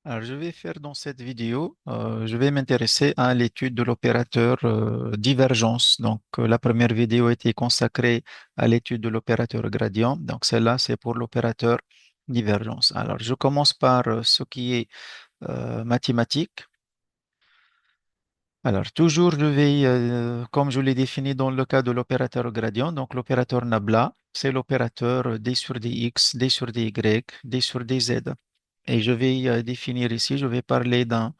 Alors, je vais faire dans cette vidéo, je vais m'intéresser à l'étude de l'opérateur divergence. Donc, la première vidéo a été consacrée à l'étude de l'opérateur gradient. Donc, celle-là, c'est pour l'opérateur divergence. Alors, je commence par ce qui est mathématique. Alors, toujours, je vais, comme je l'ai défini dans le cas de l'opérateur gradient, donc l'opérateur nabla, c'est l'opérateur d sur dx, d sur dy, d sur dz. Et je vais définir ici, je vais parler d'un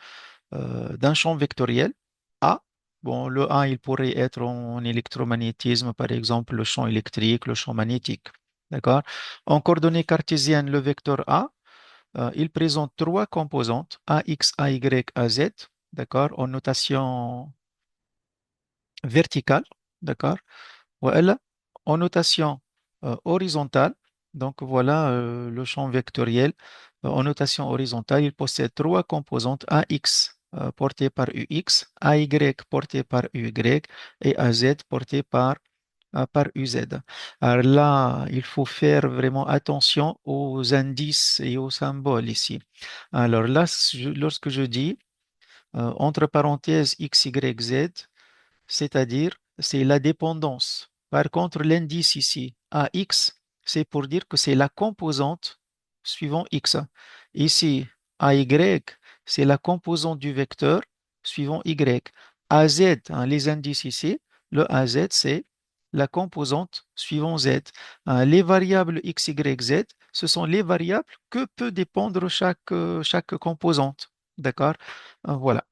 champ vectoriel A. Bon, le A, il pourrait être en électromagnétisme, par exemple, le champ électrique, le champ magnétique. D'accord? En coordonnées cartésiennes, le vecteur A, il présente trois composantes, AX, AY, AZ, d'accord? En notation verticale, d'accord? Voilà, en notation horizontale, donc voilà le champ vectoriel. En notation horizontale, il possède trois composantes AX portées par UX, AY portées par UY et AZ portées par UZ. Alors là, il faut faire vraiment attention aux indices et aux symboles ici. Alors là, lorsque je dis entre parenthèses X, Y, Z, c'est-à-dire c'est la dépendance. Par contre, l'indice ici, AX, c'est pour dire que c'est la composante suivant X. Ici, AY, c'est la composante du vecteur suivant Y. AZ, hein, les indices ici, le AZ, c'est la composante suivant Z. Les variables X, Y, Z, ce sont les variables que peut dépendre chaque composante. D'accord? Voilà.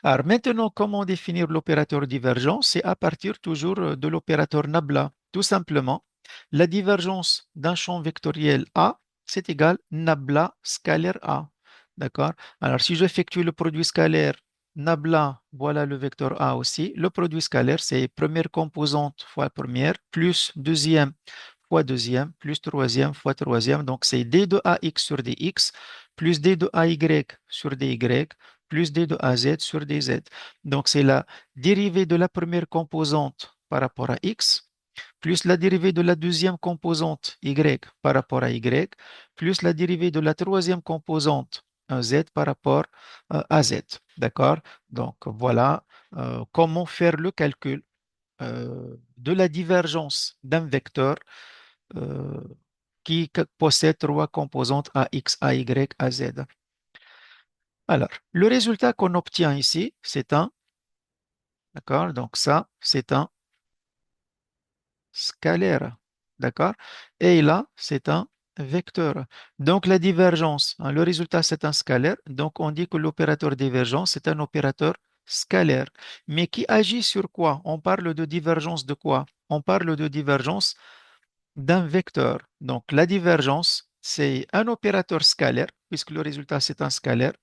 Alors maintenant, comment définir l'opérateur divergent? C'est à partir toujours de l'opérateur nabla. Tout simplement, la divergence d'un champ vectoriel A, c'est égal nabla scalaire A. D'accord? Alors si j'effectue le produit scalaire nabla, voilà le vecteur A aussi. Le produit scalaire, c'est première composante fois première, plus deuxième fois deuxième, plus troisième fois troisième. Donc c'est d de ax sur dx, plus d de ay sur dy, plus d de az sur dz. Donc, c'est la dérivée de la première composante par rapport à x, plus la dérivée de la deuxième composante y par rapport à y, plus la dérivée de la troisième composante z par rapport à z. D'accord? Donc, voilà comment faire le calcul de la divergence d'un vecteur euh, qui possède trois composantes ax, ay, az. Alors, le résultat qu'on obtient ici, c'est un, d'accord? Donc ça, c'est un scalaire, d'accord? Et là, c'est un vecteur. Donc la divergence, hein, le résultat, c'est un scalaire. Donc on dit que l'opérateur divergence, c'est un opérateur scalaire. Mais qui agit sur quoi? On parle de divergence de quoi? On parle de divergence d'un vecteur. Donc la divergence, c'est un opérateur scalaire, puisque le résultat, c'est un scalaire,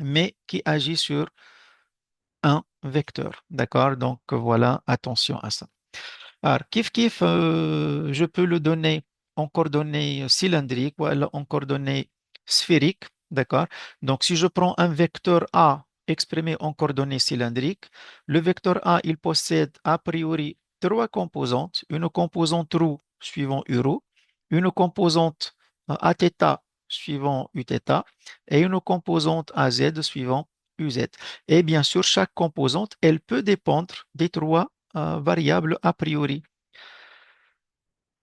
mais qui agit sur un vecteur. D'accord? Donc voilà, attention à ça. Alors, kiff, je peux le donner en coordonnées cylindriques ou alors en coordonnées sphériques. D'accord? Donc, si je prends un vecteur A exprimé en coordonnées cylindriques, le vecteur A, il possède a priori trois composantes. Une composante ρ suivant uρ, une composante Aθ suivant Uθ et une composante AZ suivant UZ. Et bien sûr, chaque composante, elle peut dépendre des trois variable a priori.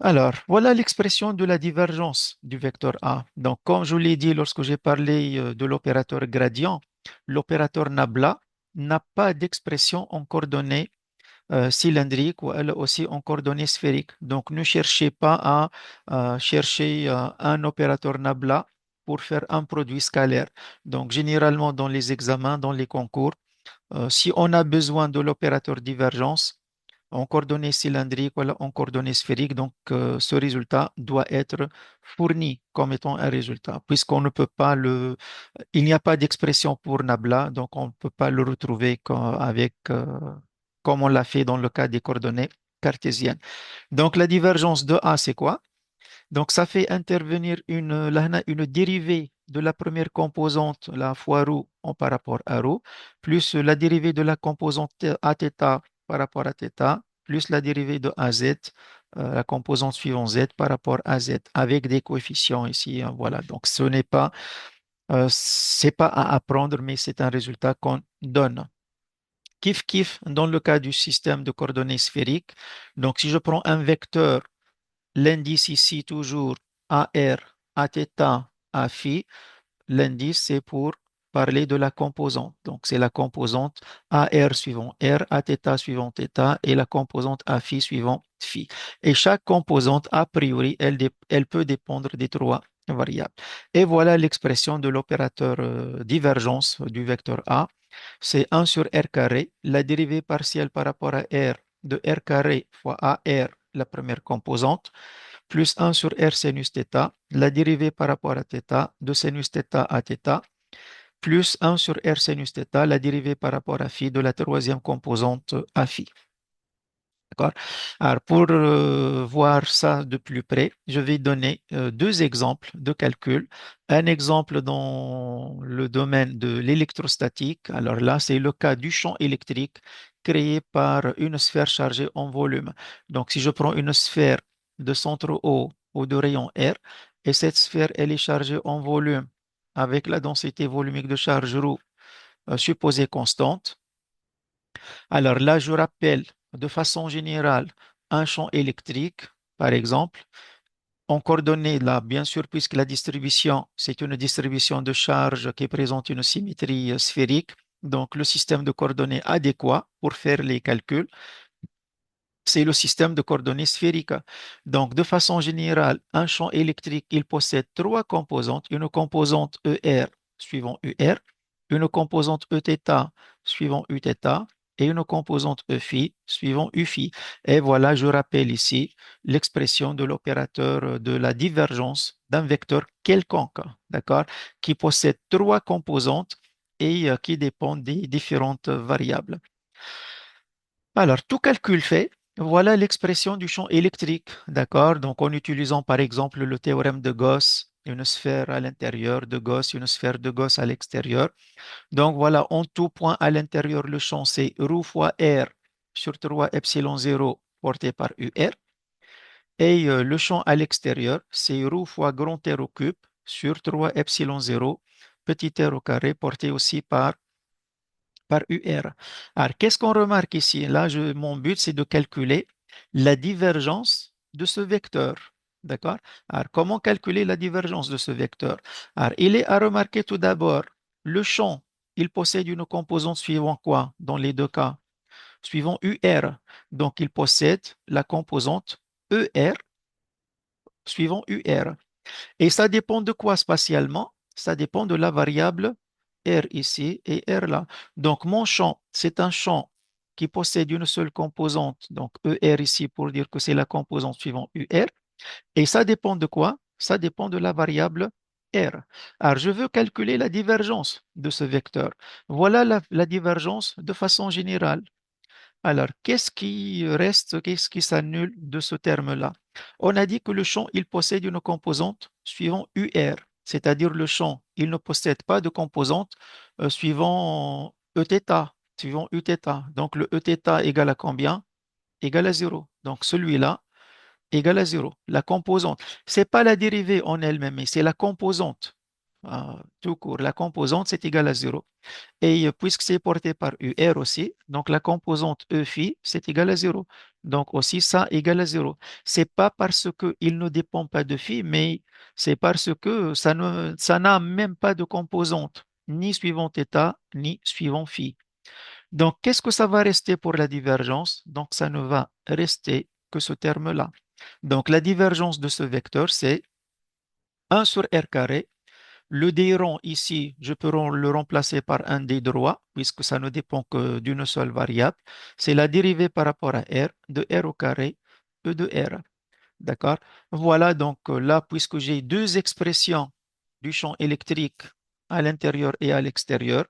Alors, voilà l'expression de la divergence du vecteur A. Donc, comme je l'ai dit lorsque j'ai parlé de l'opérateur gradient, l'opérateur nabla n'a pas d'expression en coordonnées cylindriques ou elle aussi en coordonnées sphériques. Donc, ne cherchez pas à chercher un opérateur nabla pour faire un produit scalaire. Donc, généralement, dans les examens, dans les concours, si on a besoin de l'opérateur divergence, en coordonnées cylindriques, voilà, en coordonnées sphériques. Donc, ce résultat doit être fourni comme étant un résultat, puisqu'on ne peut pas il n'y a pas d'expression pour nabla, donc on ne peut pas le retrouver comme on l'a fait dans le cas des coordonnées cartésiennes. Donc, la divergence de A, c'est quoi? Donc, ça fait intervenir une dérivée de la première composante, la fois ρ par rapport à ρ, plus la dérivée de la composante Aθ par rapport à θ, plus la dérivée de AZ, la composante suivante Z par rapport à Z, avec des coefficients ici, hein, voilà. Donc, ce n'est pas C'est pas à apprendre, mais c'est un résultat qu'on donne. Kiff kiff dans le cas du système de coordonnées sphériques. Donc, si je prends un vecteur, l'indice ici toujours AR, Aθ, A phi, l'indice, c'est pour parler de la composante. Donc, c'est la composante AR suivant R, Aθ suivant θ et la composante A phi suivant phi. Et chaque composante, a priori, elle peut dépendre des trois variables. Et voilà l'expression de l'opérateur divergence du vecteur A. C'est 1 sur R carré, la dérivée partielle par rapport à R de R carré fois AR, la première composante, plus 1 sur R sinus θ, la dérivée par rapport à θ de sinus θ à θ, plus 1 sur R sinus θ, la dérivée par rapport à phi de la troisième composante à phi. D'accord? Alors, pour voir ça de plus près, je vais donner deux exemples de calcul. Un exemple dans le domaine de l'électrostatique. Alors là, c'est le cas du champ électrique créé par une sphère chargée en volume. Donc, si je prends une sphère de centre O ou de rayon R, et cette sphère, elle est chargée en volume avec la densité volumique de charge ρ supposée constante. Alors là, je rappelle de façon générale un champ électrique, par exemple, en coordonnées là, bien sûr, puisque la distribution, c'est une distribution de charge qui présente une symétrie sphérique. Donc, le système de coordonnées adéquat pour faire les calculs, c'est le système de coordonnées sphériques. Donc, de façon générale, un champ électrique, il possède trois composantes. Une composante ER suivant UR, une composante Eθ suivant Uθ et une composante Eφ suivant Uφ. Et voilà, je rappelle ici l'expression de l'opérateur de la divergence d'un vecteur quelconque, d'accord, qui possède trois composantes et qui dépend des différentes variables. Alors, tout calcul fait, voilà l'expression du champ électrique, d'accord? Donc, en utilisant par exemple le théorème de Gauss, une sphère à l'intérieur de Gauss, une sphère de Gauss à l'extérieur. Donc, voilà, en tout point à l'intérieur, le champ, c'est ρ fois R sur 3 epsilon 0 porté par UR. Et le champ à l'extérieur, c'est ρ fois grand R au cube sur 3 epsilon 0 petit r au carré porté aussi par UR. Alors, qu'est-ce qu'on remarque ici? Là, mon but, c'est de calculer la divergence de ce vecteur. D'accord? Alors, comment calculer la divergence de ce vecteur? Alors, il est à remarquer tout d'abord, le champ, il possède une composante suivant quoi dans les deux cas? Suivant UR. Donc, il possède la composante ER suivant UR. Et ça dépend de quoi spatialement? Ça dépend de la variable R ici et R là. Donc mon champ, c'est un champ qui possède une seule composante, donc ER ici pour dire que c'est la composante suivant UR. Et ça dépend de quoi? Ça dépend de la variable R. Alors je veux calculer la divergence de ce vecteur. Voilà la divergence de façon générale. Alors, qu'est-ce qui reste, qu'est-ce qui s'annule de ce terme-là? On a dit que le champ, il possède une composante suivant UR, c'est-à-dire le champ, il ne possède pas de composante suivant Eθ, suivant Uθ. Donc, le Eθ égale à combien? Égale à 0. Donc, celui-là égale à 0. La composante, c'est pas la dérivée en elle-même, mais c'est la composante. Tout court, la composante, c'est égal à 0. Et puisque c'est porté par UR aussi, donc la composante EφI, c'est égal à 0. Donc aussi ça égal à 0. C'est pas parce qu'il ne dépend pas de phi, mais c'est parce que ça n'a même pas de composante, ni suivant θ, ni suivant phi. Donc qu'est-ce que ça va rester pour la divergence? Donc ça ne va rester que ce terme-là. Donc la divergence de ce vecteur, c'est 1 sur R carré. Le d rond ici, je peux le remplacer par un d droit, puisque ça ne dépend que d'une seule variable. C'est la dérivée par rapport à R de R au carré E de R. D'accord? Voilà donc là, puisque j'ai deux expressions du champ électrique à l'intérieur et à l'extérieur,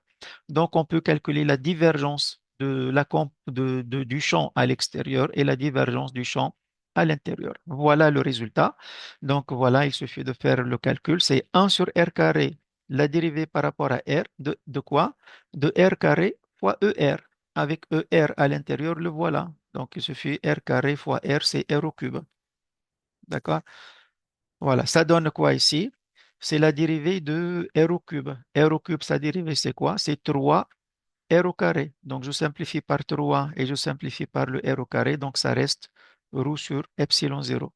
donc on peut calculer la divergence du champ à l'extérieur et la divergence du champ à l'intérieur. Voilà le résultat. Donc voilà, il suffit de faire le calcul. C'est 1 sur R carré, la dérivée par rapport à R de quoi? De R carré fois ER. Avec ER à l'intérieur, le voilà. Donc il suffit R carré fois R, c'est R au cube. D'accord? Voilà, ça donne quoi ici? c'est la dérivée de r au cube. R au cube, sa dérivée, c'est quoi? C'est 3 r au carré. Donc, je simplifie par 3 et je simplifie par le r au carré. Donc, ça reste ρ sur epsilon 0.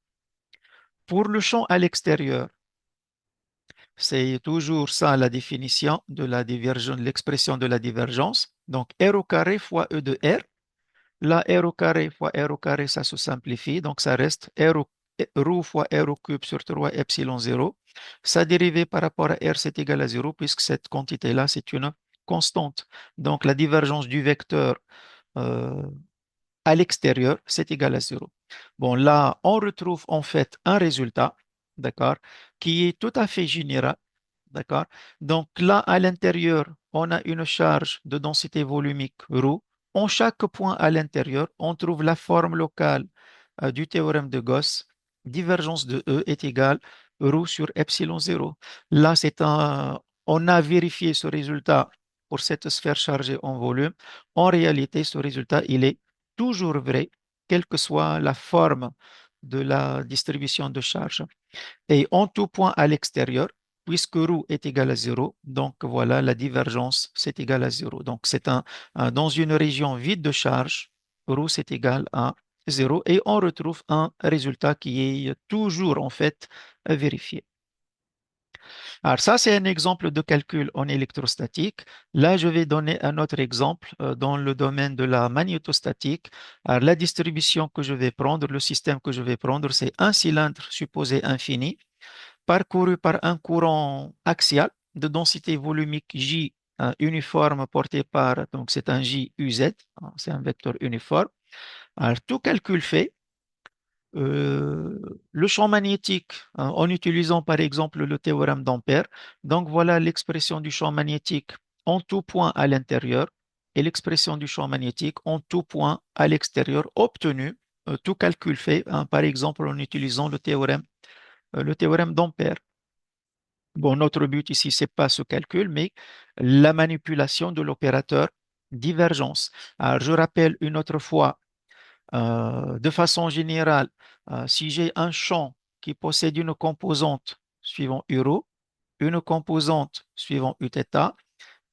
Pour le champ à l'extérieur, c'est toujours ça la définition de la divergence, l'expression de la divergence. Donc, r au carré fois e de r. Là, r au carré fois r au carré, ça se simplifie. Donc, ça reste ρ fois r au cube sur 3 epsilon 0. Sa dérivée par rapport à r, c'est égal à 0 puisque cette quantité-là, c'est une constante. Donc, la divergence du vecteur euh, à l'extérieur, c'est égal à 0. Bon, là, on retrouve en fait un résultat, d'accord, qui est tout à fait général, d'accord. Donc là, à l'intérieur, on a une charge de densité volumique ρ. En chaque point à l'intérieur, on trouve la forme locale du théorème de Gauss. Divergence de E est égale ρ sur epsilon 0. Là, on a vérifié ce résultat pour cette sphère chargée en volume. En réalité, ce résultat, il est toujours vrai, quelle que soit la forme de la distribution de charge. Et en tout point à l'extérieur, puisque ρ est égal à 0, donc voilà, la divergence, c'est égal à 0. Donc c'est dans une région vide de charge, ρ c'est égal à 0 et on retrouve un résultat qui est toujours en fait vérifié. Alors ça, c'est un exemple de calcul en électrostatique. Là, je vais donner un autre exemple dans le domaine de la magnétostatique. Alors, la distribution que je vais prendre, le système que je vais prendre, c'est un cylindre supposé infini, parcouru par un courant axial de densité volumique J uniforme porté par, donc c'est un J UZ, c'est un vecteur uniforme. Alors, tout calcul fait, euh, le champ magnétique en utilisant par exemple le théorème d'Ampère. Donc voilà l'expression du champ magnétique en tout point à l'intérieur et l'expression du champ magnétique en tout point à l'extérieur obtenue, tout calcul fait, hein, par exemple en utilisant le théorème d'Ampère. Bon, notre but ici, c'est pas ce calcul, mais la manipulation de l'opérateur divergence. Alors, je rappelle une autre fois de façon générale, si j'ai un champ qui possède une composante suivant Uro, une composante suivant Uθ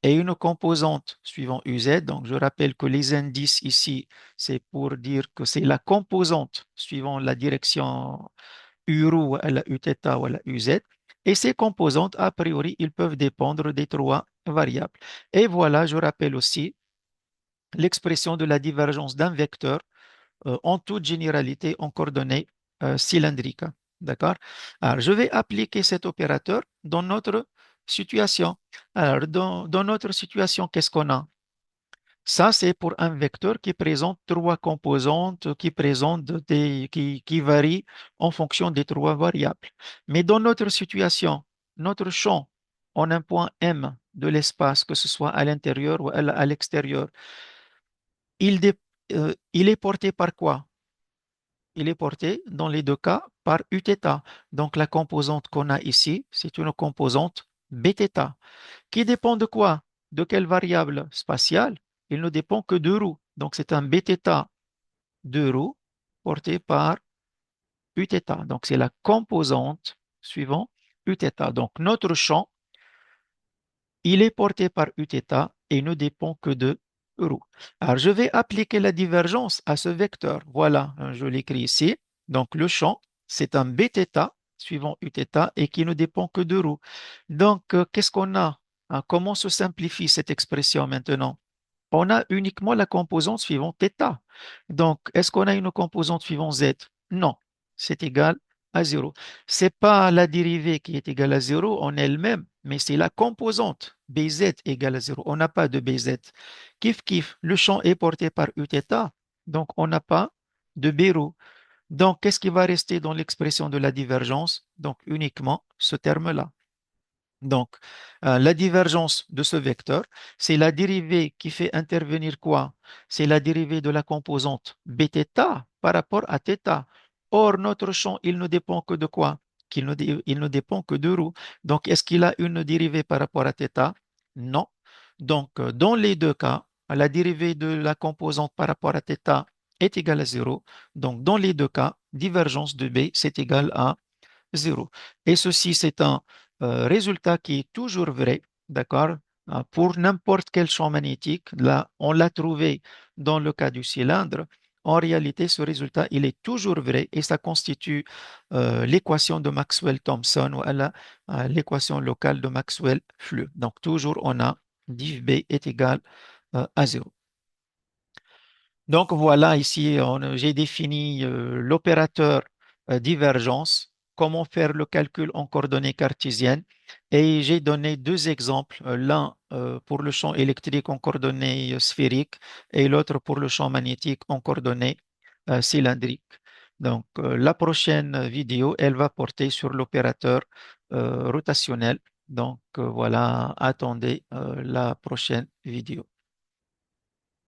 et une composante suivant UZ, donc je rappelle que les indices ici, c'est pour dire que c'est la composante suivant la direction Uro ou la Uθ ou la UZ. Et ces composantes, a priori, ils peuvent dépendre des trois variables. Et voilà, je rappelle aussi l'expression de la divergence d'un vecteur en toute généralité en coordonnées cylindriques. D'accord? Alors, je vais appliquer cet opérateur dans notre situation. Alors, dans notre situation, qu'est-ce qu'on a? Ça, c'est pour un vecteur qui présente trois composantes, qui varient en fonction des trois variables. Mais dans notre situation, notre champ en un point M de l'espace, que ce soit à l'intérieur ou à l'extérieur, il est porté par quoi? Il est porté dans les deux cas par Uθ. Donc la composante qu'on a ici, c'est une composante Bθ, qui dépend de quoi? De quelle variable spatiale? Il ne dépend que de ρ. Donc c'est un Bθ de ρ porté par Uθ. Donc c'est la composante suivant Uθ. Donc notre champ, il est porté par Uθ et ne dépend que de ρ. Alors, je vais appliquer la divergence à ce vecteur. Voilà, hein, je l'écris ici. Donc, le champ, c'est un Bθ suivant Uθ et qui ne dépend que de ρ. Donc, qu'est-ce qu'on a? Hein, comment se simplifie cette expression maintenant? On a uniquement la composante suivant θ. Donc, est-ce qu'on a une composante suivant z? Non, c'est égal à 0. Ce n'est pas la dérivée qui est égale à 0 en elle-même, mais c'est la composante bz égale à 0. On n'a pas de bz. Kif kif, le champ est porté par Uθ, donc on n'a pas de bρ. Donc, qu'est-ce qui va rester dans l'expression de la divergence? Donc, uniquement ce terme-là. Donc, la divergence de ce vecteur, c'est la dérivée qui fait intervenir quoi? C'est la dérivée de la composante Bθ par rapport à θ. Or, notre champ, il ne dépend que de quoi? Il ne dépend que de ρ. Donc, est-ce qu'il a une dérivée par rapport à θ? Non. Donc, dans les deux cas, la dérivée de la composante par rapport à θ est égale à 0. Donc, dans les deux cas, divergence de B, c'est égal à 0. Et ceci, c'est un résultat qui est toujours vrai, d'accord? Pour n'importe quel champ magnétique, là, on l'a trouvé dans le cas du cylindre. En réalité, ce résultat, il est toujours vrai et ça constitue l'équation de Maxwell-Thomson ou l'équation locale de Maxwell-Flux. Donc, toujours, on a div B est égal à 0. Donc voilà, ici, j'ai défini l'opérateur divergence, comment faire le calcul en coordonnées cartésiennes, et j'ai donné deux exemples, l'un pour le champ électrique en coordonnées sphériques et l'autre pour le champ magnétique en coordonnées cylindriques. Donc la prochaine vidéo, elle va porter sur l'opérateur rotationnel. Donc voilà, attendez la prochaine vidéo.